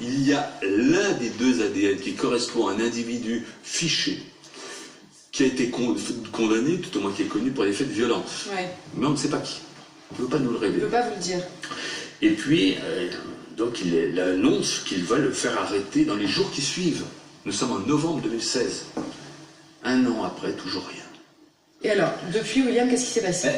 il y a l'un des deux ADN qui correspond à un individu fiché, qui a été condamné, tout au moins qui est connu pour des faits de violence. Ouais. Mais on ne sait pas qui. Il ne veut pas nous le révéler. Il ne veut pas vous le dire. Et puis, donc il annonce qu'il va le faire arrêter dans les jours qui suivent. Nous sommes en novembre 2016. Un an après, toujours rien. Et alors, depuis, William, qu'est-ce qui s'est passé?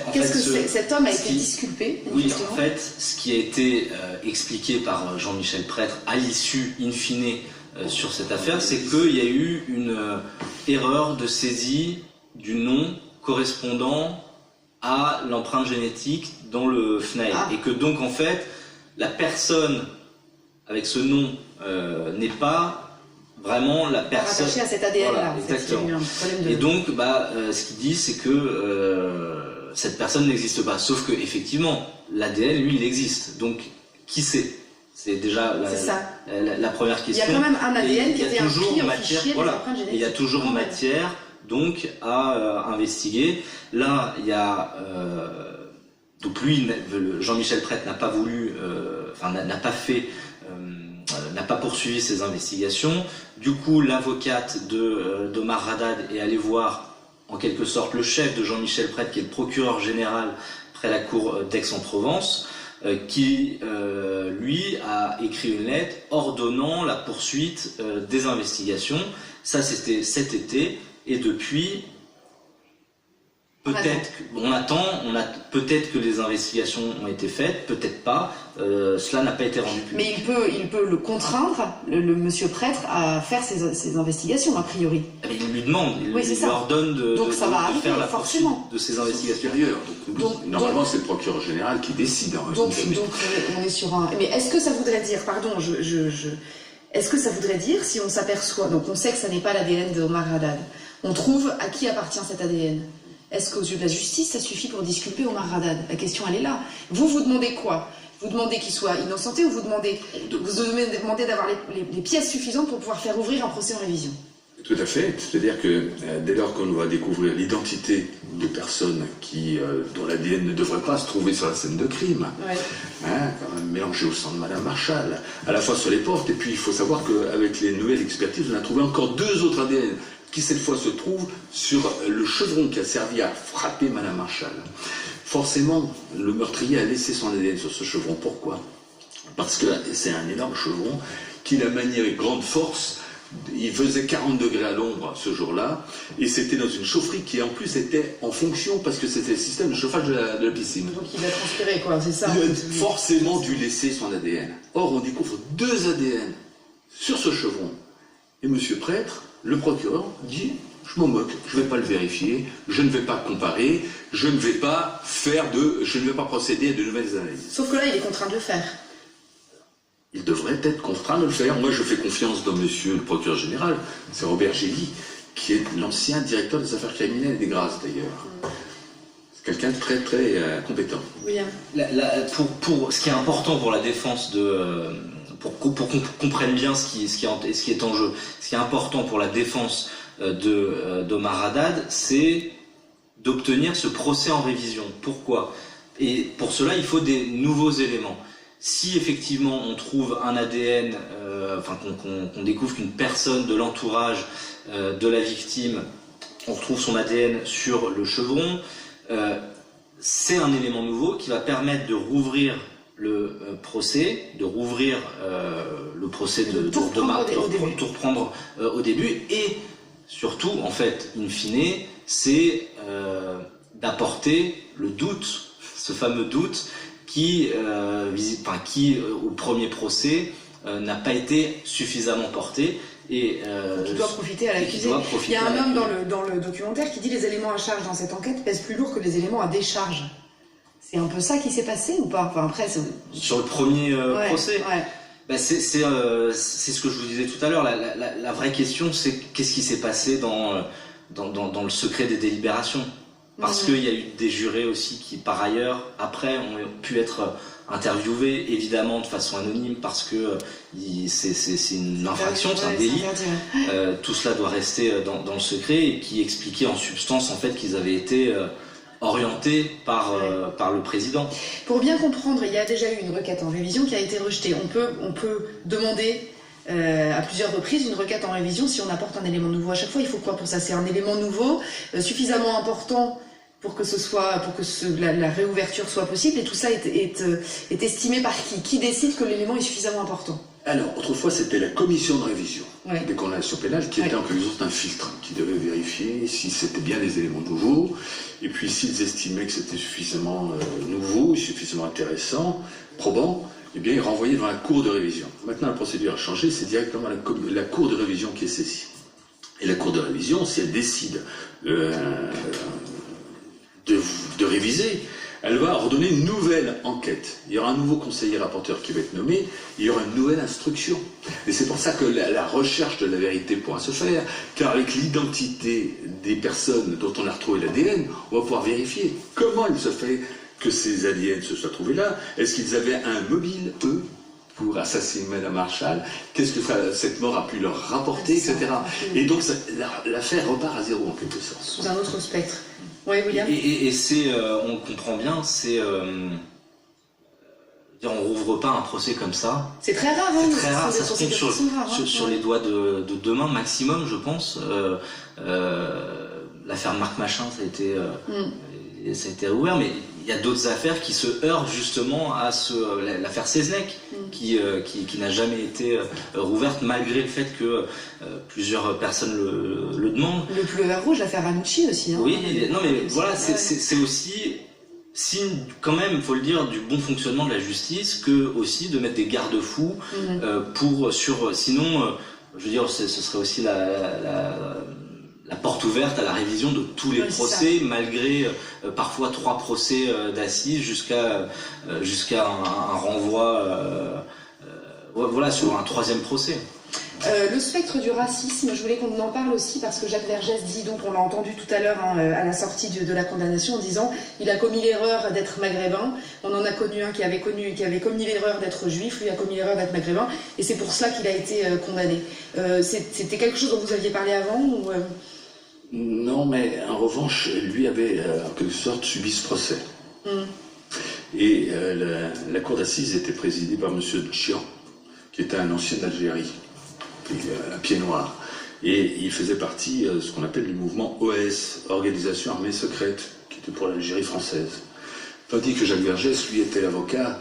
Cet homme a été disculpé? Oui, justement. En fait, ce qui a été expliqué par Jean-Michel Prêtre à l'issue, in fine, sur cette affaire, c'est qu'il y a eu une erreur de saisie du nom correspondant à l'empreinte génétique dans le FNAIL. Et que donc, en fait, la personne avec ce nom n'est pas vraiment la personne rattachée à cet ADN là. Voilà, exactement. Et donc ce qu'il dit, c'est que cette personne n'existe pas, sauf que effectivement l'ADN lui il existe, donc qui c'est déjà la première question. Il y a quand même un ADN qui était inscrit au fichier des empreintes génétiques. Il y a toujours matière donc à investiguer. Là il y a donc lui, Jean-Michel Prêtre n'a pas voulu, n'a pas poursuivi ses investigations. Du coup, l'avocate d'Omar Haddad est allée voir, en quelque sorte, le chef de Jean-Michel Prêtre, qui est le procureur général près la cour d'Aix-en-Provence, qui, lui, a écrit une lettre ordonnant la poursuite des investigations. Ça, c'était cet été, et depuis... Peut-être que les investigations ont été faites, peut-être pas. Cela n'a pas été rendu public. Mais il peut le contraindre, le monsieur Prêtre, à faire ses investigations, a priori. Mais il lui demande, il lui ordonne de faire la poursuite de ses investigations. Donc, normalement, c'est le procureur général qui décide. Donc on est sur un... Mais est-ce que ça voudrait dire, pardon, est-ce que ça voudrait dire, si on s'aperçoit, donc on sait que ça n'est pas l'ADN de Omar Haddad, on trouve à qui appartient cet ADN? Est-ce qu'aux yeux de la justice, ça suffit pour disculper Omar Haddad? La question, elle est là. Vous demandez quoi? Vous demandez qu'il soit innocenté ou vous demandez d'avoir les pièces suffisantes pour pouvoir faire ouvrir un procès en révision? Tout à fait. C'est-à-dire que dès lors qu'on va découvrir l'identité de personnes dont l'ADN ne devrait pas se trouver sur la scène de crime, quand même mélangé au sang de Madame Marshall, à la fois sur les portes, et puis il faut savoir qu'avec les nouvelles expertises, on a trouvé encore 2 autres ADN qui cette fois se trouvent sur le chevron qui a servi à frapper Madame Marshall. Forcément, le meurtrier a laissé son ADN sur ce chevron. Pourquoi? Parce que c'est un énorme chevron qu'il a manié avec grande force. Il faisait 40 degrés à l'ombre ce jour-là, et c'était dans une chaufferie qui en plus était en fonction parce que c'était le système de chauffage de la piscine. Donc il a transpiré quoi, c'est ça? Il a forcément dû laisser son ADN. Or on découvre 2 ADN sur ce chevron. Et monsieur Prêtre, le procureur, dit je m'en moque, je ne vais pas le vérifier, je ne vais pas comparer, je ne vais pas procéder à de nouvelles analyses. Sauf que là il est contraint de le faire. Il devrait être contraint de le faire. Moi, je fais confiance dans monsieur le procureur général. C'est Robert Gély, qui est l'ancien directeur des affaires criminelles et des grâces, d'ailleurs. C'est quelqu'un de très, très compétent. William. Ce qui est important pour la défense pour qu'on comprenne bien ce qui est en jeu, ce qui est important pour la défense d'Omar Haddad, c'est d'obtenir ce procès en révision. Pourquoi? Et pour cela, il faut des nouveaux éléments. Si effectivement on trouve un ADN, qu'on découvre qu'une personne de l'entourage de la victime, on retrouve son ADN sur le chevron, c'est un élément nouveau qui va permettre de rouvrir le procès, de tout reprendre au début, et surtout, en fait, in fine, c'est d'apporter le doute, ce fameux doute, qui au premier procès n'a pas été suffisamment porté et qui doit profiter à l'accusé. Il y a un homme dans le documentaire qui dit les éléments à charge dans cette enquête pèsent plus lourd que les éléments à décharge. C'est un peu ça qui s'est passé ou pas? Enfin, après, sur le premier procès, c'est ce que je vous disais tout à l'heure. La vraie question, c'est qu'est-ce qui s'est passé dans le secret des délibérations. Parce qu'il y a eu des jurés aussi qui, par ailleurs, après, ont pu être interviewés, évidemment, de façon anonyme, parce que c'est une infraction, c'est un délit. Tout cela doit rester dans le secret, et qui expliquait en substance, en fait, qu'ils avaient été orienté par le président. Pour bien comprendre, il y a déjà eu une requête en révision qui a été rejetée. On peut demander à plusieurs reprises une requête en révision si on apporte un élément nouveau. À chaque fois, il faut quoi pour ça? C'est un élément nouveau, suffisamment important pour que la réouverture soit possible, et tout ça est estimé par qui? Qui décide que l'élément est suffisamment important? Alors, autrefois, c'était la commission de révision Ouais. des condamnations pénales qui était en quelque sorte un filtre, qui devait vérifier si c'était bien des éléments nouveaux, et puis s'ils estimaient que c'était suffisamment nouveau, suffisamment intéressant, probant, eh bien, ils renvoyaient devant la cour de révision. Maintenant, la procédure a changé, c'est directement la cour de révision qui est saisie. Et la cour de révision, si elle décide de réviser, elle va ordonner une nouvelle enquête. Il y aura un nouveau conseiller rapporteur qui va être nommé, il y aura une nouvelle instruction. Et c'est pour ça que la recherche de la vérité pourra se faire, car avec l'identité des personnes dont on a retrouvé l'ADN, on va pouvoir vérifier comment il se fait que ces ADN se soient trouvés là. Est-ce qu'ils avaient un mobile, eux, pour assassiner Madame Marshall? Qu'est-ce que cette mort a pu leur rapporter, etc. Et donc l'affaire repart à zéro en quelque sorte. Sous un autre spectre. Oui, William. Et c'est, on le comprend bien, c'est, on rouvre pas un procès comme ça. C'est très rare, c'est très rare, ça se compte sur ouais. les doigts de deux mains maximum, je pense. L'affaire Marc Machin, ça a été rouvert, mais il y a d'autres affaires qui se heurtent justement à l'affaire Seznec, qui n'a jamais été rouverte malgré le fait que plusieurs personnes le demandent. Le pullover rouge, l'affaire Ranucci aussi. Hein, oui, non mais voilà, c'est aussi signe quand même, il faut le dire, du bon fonctionnement de la justice, que aussi de mettre des garde-fous sinon, je veux dire, ce serait aussi la porte ouverte à la révision de tous les procès, malgré parfois 3 procès d'assises jusqu'à un renvoi voilà, sur un 3e procès. Le spectre du racisme, je voulais qu'on en parle aussi parce que Jacques Vergès dit, donc on l'a entendu tout à l'heure à la sortie de la condamnation, en disant il a commis l'erreur d'être maghrébin. On en a connu un qui avait commis l'erreur d'être juif, lui a commis l'erreur d'être maghrébin, et c'est pour cela qu'il a été condamné. C'était quelque chose dont vous aviez parlé avant ou Non, mais en revanche, lui avait en quelque sorte subi ce procès. Et la cour d'assises était présidée par M. Tchian, qui était un ancien d'Algérie, un pied noir. Et il faisait partie de ce qu'on appelle du mouvement OAS, Organisation Armée Secrète, qui était pour l'Algérie française. Tandis que Jacques Vergès, lui, était l'avocat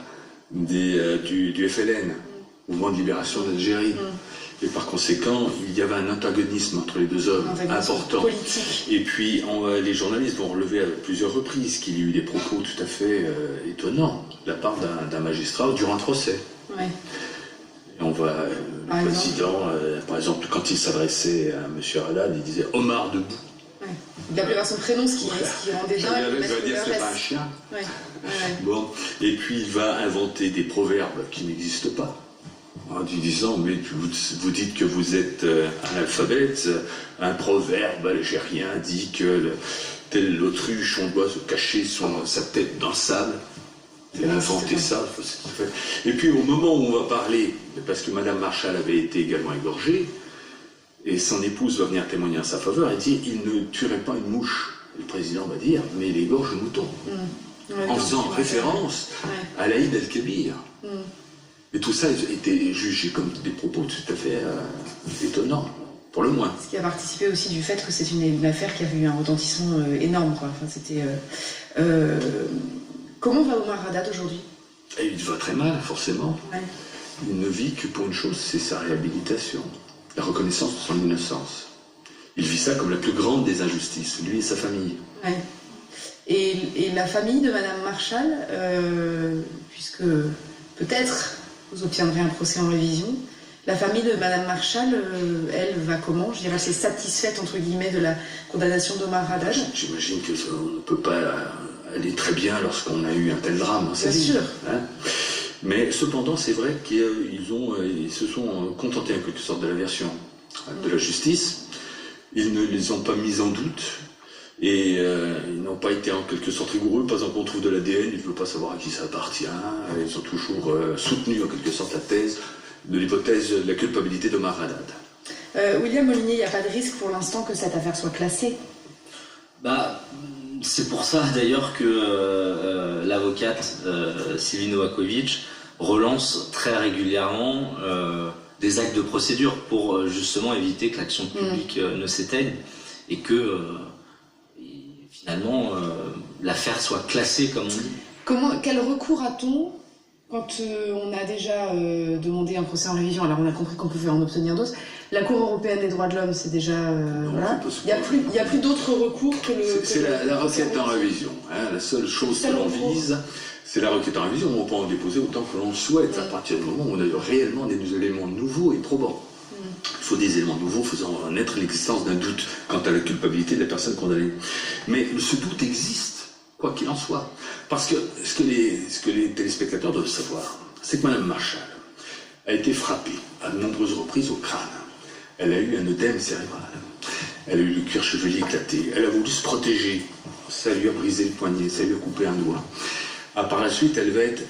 du FLN, Mouvement de Libération d'Algérie. Et par conséquent, il y avait un antagonisme entre les deux hommes important. Politique. Et puis, les journalistes vont relever à plusieurs reprises qu'il y a eu des propos tout à fait étonnants de la part d'un magistrat durant le procès. Ouais. Et on voit le président, par exemple, quand il s'adressait à M. Haddad, il disait « Omar debout ». Ouais. Il appelait par son prénom, ce qui rendait bien. Il va dire c'est pas un chien. Ouais. Bon. Et puis, il va inventer des proverbes qui n'existent pas. En lui disant, mais vous dites que vous êtes analphabète, un proverbe algérien dit que telle l'autruche, on doit se cacher sa tête dans le sable. Il a inventé ça. Et puis au moment où on va parler, parce que Madame Marshall avait été également égorgée, et son épouse va venir témoigner en sa faveur, elle dit, il ne tuerait pas une mouche. Le président va dire, mais il égorge le mouton. En faisant référence à l'Aïd el-Kébir. Et tout ça était jugé comme des propos tout à fait étonnants, pour le moins. Ce qui a participé aussi du fait que c'est une affaire qui a eu un retentissement énorme, quoi. Enfin, c'était. Comment va Omar Haddad aujourd'hui? Il va très mal, forcément. Ouais. Il ne vit que pour une chose, c'est sa réhabilitation, la reconnaissance de son innocence. Il vit ça comme la plus grande des injustices, lui et sa famille. Ouais. Et la famille de Madame Marshall, puisque peut-être vous obtiendrez un procès en révision. La famille de Madame Marshall, elle, va comment? Je dirais, c'est satisfaite, entre guillemets, de la condamnation d'Omar Haddad. J'imagine qu'on ne peut pas aller très bien lorsqu'on a eu un tel drame. Bien sûr. Hein, mais cependant, c'est vrai qu'ils se sont contentés en quelque sorte de la version de la justice. Ils ne les ont pas mis en doute. Et ils n'ont pas été en quelque sorte rigoureux, par exemple on trouve de l'ADN, ils ne veulent pas savoir à qui ça appartient, ils ont toujours soutenu en quelque sorte la thèse de l'hypothèse de la culpabilité d'Omar Haddad. William Molinier, il n'y a pas de risque pour l'instant que cette affaire soit classée? C'est pour ça d'ailleurs que l'avocate Sylvie Novakovic relance très régulièrement des actes de procédure pour justement éviter que l'action publique ne s'éteigne et que finalement l'affaire soit classée comme on dit. Quel recours a-t-on quand on a déjà demandé un procès en révision? Alors on a compris qu'on pouvait en obtenir d'autres. La Cour européenne des droits de l'homme, c'est déjà... voilà. Il n'y a plus d'autres recours que le... C'est la requête en révision. Hein. La seule chose que l'on vise, c'est la requête en révision. On peut en déposer autant que l'on souhaite, à partir du moment où on a réellement des éléments nouveaux et probants. Il faut des éléments nouveaux faisant naître l'existence d'un doute quant à la culpabilité de la personne condamnée. Mais ce doute existe, quoi qu'il en soit. Parce que ce que les téléspectateurs doivent savoir, c'est que Mme Marshall a été frappée à de nombreuses reprises au crâne. Elle a eu un œdème cérébral. Elle a eu le cuir chevelu éclaté. Elle a voulu se protéger. Ça lui a brisé le poignet, ça lui a coupé un doigt. Par la suite, elle va être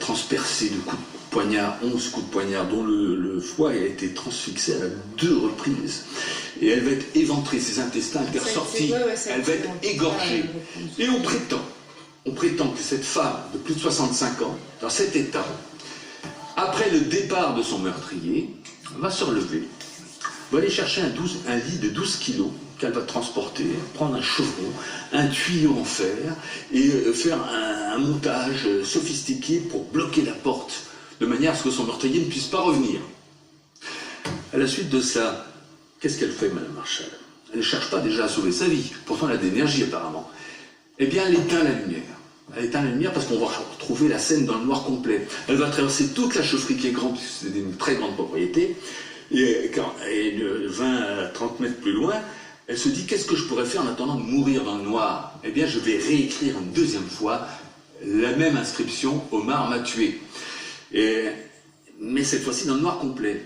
transpercée de coups de poignard, 11 coups de poignard, dont le foie a été transfixé à 2 reprises. Et elle va être éventrée, ses intestins étaient ressortis. Elle va être égorgée. Et on prétend que cette femme de plus de 65 ans, dans cet état, après le départ de son meurtrier, va se relever, va aller chercher un lit de 12 kilos qu'elle va transporter, prendre un chevron, un tuyau en fer et faire un montage sophistiqué pour bloquer la porte, de manière à ce que son meurtrier ne puisse pas revenir. À la suite de ça, qu'est-ce qu'elle fait, Mme Marshall? Elle ne cherche pas déjà à sauver sa vie, pourtant elle a de l'énergie apparemment. Eh bien, elle éteint la lumière. Elle éteint la lumière parce qu'on va retrouver la scène dans le noir complet. Elle va traverser toute la chaufferie qui est grande, puisque c'est une très grande propriété, et 20 à 30 mètres plus loin, elle se dit, qu'est-ce que je pourrais faire en attendant de mourir dans le noir? Eh bien, je vais réécrire une deuxième fois la même inscription, Omar m'a tué. Mais cette fois-ci dans le noir complet.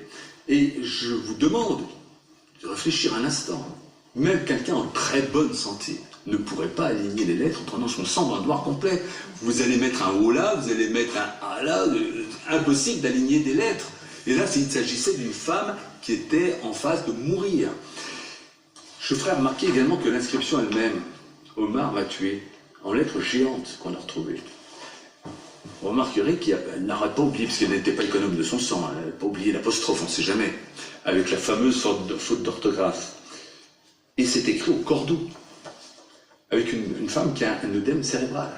Et je vous demande de réfléchir un instant. Même quelqu'un en très bonne santé ne pourrait pas aligner les lettres en prenant son sang dans le noir complet. Vous allez mettre un O là, vous allez mettre un A là, impossible d'aligner des lettres. Et là, il s'agissait d'une femme qui était en phase de mourir. Je ferai remarquer également que l'inscription elle-même, Omar m'a tué, en lettres géantes qu'on a retrouvées. Vous remarquerez qu'elle n'aurait pas oublié, parce qu'elle n'était pas économe de son sang, elle n'a pas oublié l'apostrophe, on ne sait jamais, avec la fameuse faute d'orthographe. Et c'est écrit au cordeau, avec une femme qui a un œdème cérébral.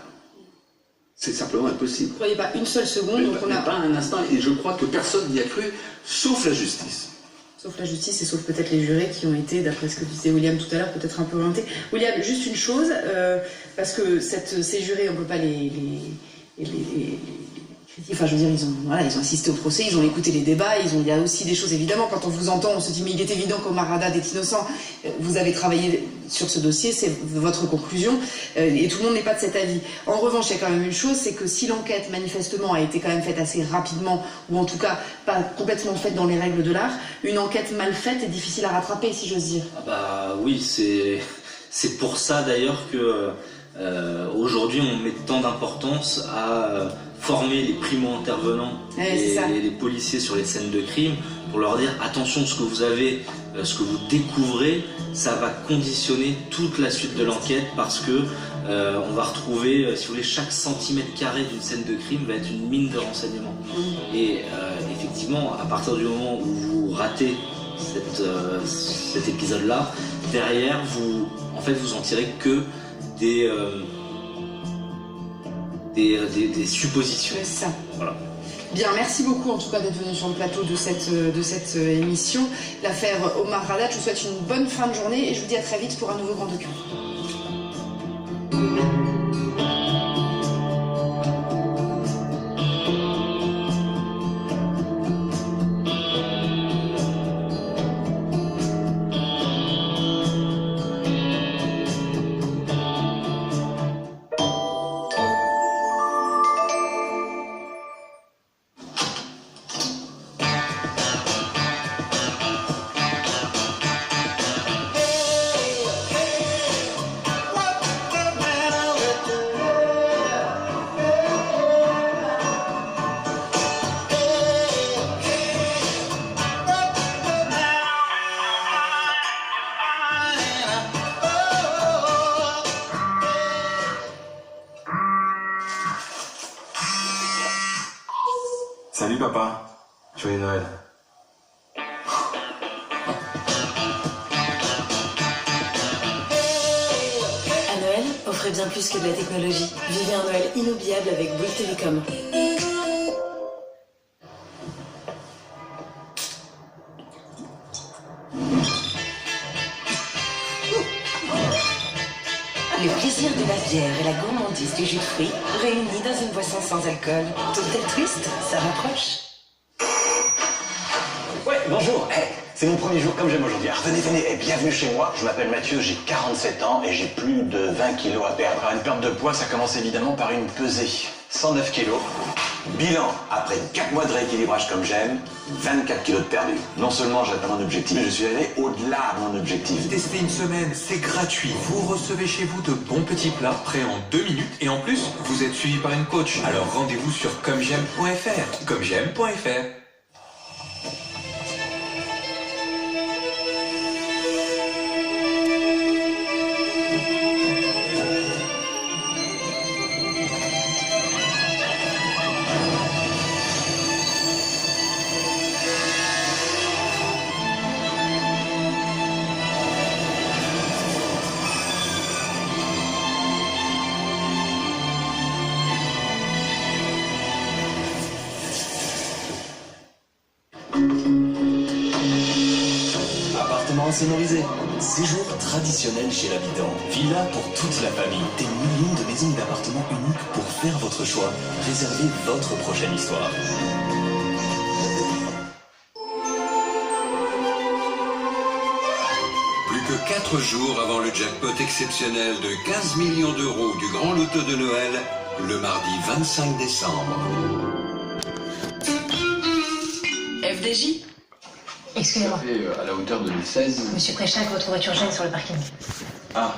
C'est simplement impossible. Vous ne croyez pas une seule seconde, donc on a... Pas un instant, et je crois que personne n'y a cru, sauf la justice. Sauf la justice et sauf peut-être les jurés qui ont été, d'après ce que disait William tout à l'heure, peut-être un peu orientés. William, juste une chose, parce que ces jurés, on ne peut pas les enfin, je veux dire, ils ont assisté au procès, ils ont écouté les débats, il y a aussi des choses, évidemment, quand on vous entend, on se dit, mais il est évident qu'Omar Haddad est innocent. Vous avez travaillé sur ce dossier, c'est votre conclusion, et tout le monde n'est pas de cet avis. En revanche, il y a quand même une chose, c'est que si l'enquête, manifestement, a été quand même faite assez rapidement, ou en tout cas pas complètement faite dans les règles de l'art, une enquête mal faite est difficile à rattraper, si j'ose dire. Ah bah oui, c'est pour ça d'ailleurs que aujourd'hui on met tant d'importance à former les primo-intervenants et les policiers sur les scènes de crime pour leur dire attention, ce que vous avez, ce que vous découvrez, ça va conditionner toute la suite de l'enquête parce que on va retrouver, si vous voulez, chaque centimètre carré d'une scène de crime va être une mine de renseignements. Et effectivement, à partir du moment où vous ratez cet épisode-là, derrière, vous en tirez que des suppositions. C'est ça. Voilà. Bien, merci beaucoup en tout cas d'être venu sur le plateau de cette émission. L'affaire Omar Haddad, je vous souhaite une bonne fin de journée et je vous dis à très vite pour un nouveau Grand Docu. bien plus que de la technologie. Vivez un Noël inoubliable avec Bouygues Télécom. Le plaisir de la bière et la gourmandise du jus de fruits réunis dans une boisson sans alcool. Tout altruiste, ça rapproche. Ouais, bonjour. C'est mon premier jour comme j'aime aujourd'hui. Alors, venez, bienvenue chez moi. Je m'appelle Mathieu, j'ai 47 ans et j'ai plus de 20 kilos à perdre. Alors, une perte de poids, ça commence évidemment par une pesée. 109 kilos. Bilan, après 4 mois de rééquilibrage comme j'aime, 24 kilos de perdu. Non seulement j'ai atteint mon objectif, mais je suis allé au-delà de mon objectif. Testez une semaine, c'est gratuit. Vous recevez chez vous de bons petits plats prêts en 2 minutes et en plus, vous êtes suivi par une coach. Alors rendez-vous sur commej'aime.fr. commej'aime.fr. Appartement insonorisé, séjour traditionnel chez l'habitant, villa pour toute la famille, des millions de maisons et d'appartements uniques pour faire votre choix. Réservez votre prochaine histoire. Plus que 4 jours avant le jackpot exceptionnel de 15 millions d'euros du Grand Loto de Noël, le mardi 25 décembre. FDJ. Excusez-moi. À la hauteur de 2016. Monsieur Préchac, votre voiture gêne sur le parking. Ah,